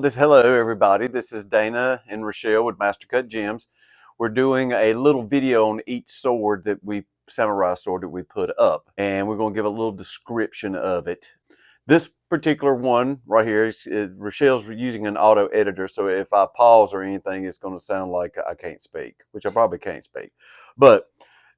Hello everybody, this is Dana and Rochelle with Master Cut Gems. We're doing a little video on each sword samurai sword that we put up, and we're going to give a little description of it. This particular one right here, Rochelle's using an auto editor, so if I pause or anything, it's going to sound like I can't speak, which I probably can't speak. But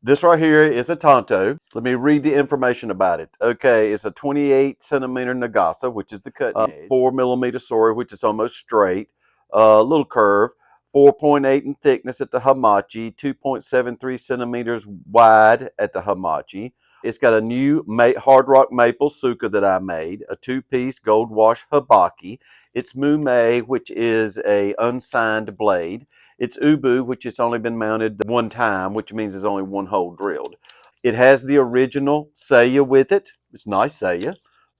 this right here is a Tanto. Let me read the information about it. Okay, it's a 28 centimeter Nagasa, which is the cutting edge. 4 millimeter sword, which is almost straight. Little curve. 4.8 in thickness at the hamachi. 2.73 centimeters wide at the hamachi. It's got a new hard rock maple suka that I made. A 2-piece gold wash habaki. It's mume, which is a unsigned blade. It's ubu, which has only been mounted one time, which means there's only one hole drilled. It has the original saya with it. It's nice saya.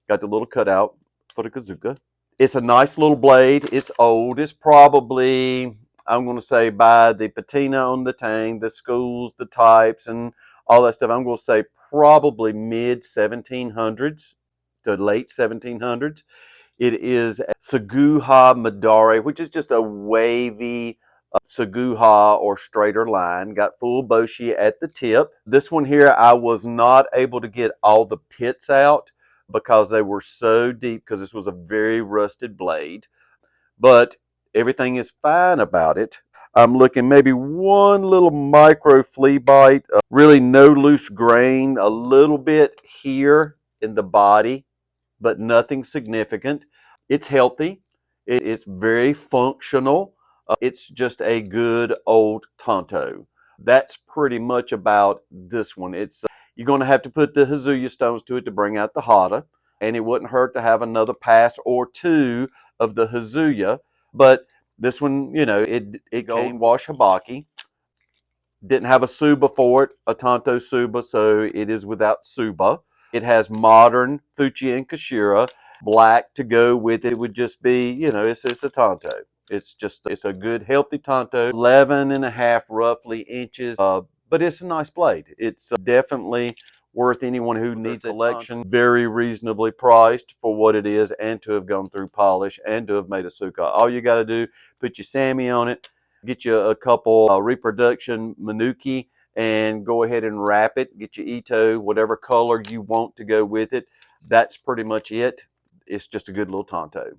Got the little cutout for the kazuka. It's a nice little blade. It's old. It's probably, I'm going to say, by the patina on the tang, the schools, the types, and all that stuff, I'm going to say probably mid 1700s to late 1700s. It is Saguha Madare, which is just a wavy Saguha or straighter line. Got full boshi at the tip. This one here, I was not able to get all the pits out because they were so deep, because this was a very rusted blade. But everything is fine about it. I'm looking maybe one little micro flea bite, really no loose grain, a little bit here in the body, but nothing significant. It's healthy. It's very functional. It's just a good old Tanto. That's pretty much about this one. You're going to have to put the Hazuya stones to it to bring out the Hata, and it wouldn't hurt to have another pass or two of the Hazuya. But this one, it gold wash habaki. Didn't have a Suba for it, a Tanto Suba, so it is without Suba. It has modern Fuchi and Kashira. Black to go with it would just be, it's a Tanto. It's a good, healthy Tanto. 11 and a half roughly inches, but it's a nice blade. It's definitely worth anyone who needs a collection. Very reasonably priced for what it is, and to have gone through polish and to have made a suka. All you got to do, put your Sammy on it, get you a couple reproduction Manuki, and go ahead and wrap it. Get your Ito, whatever color you want to go with it. That's pretty much it. It's just a good little Tanto.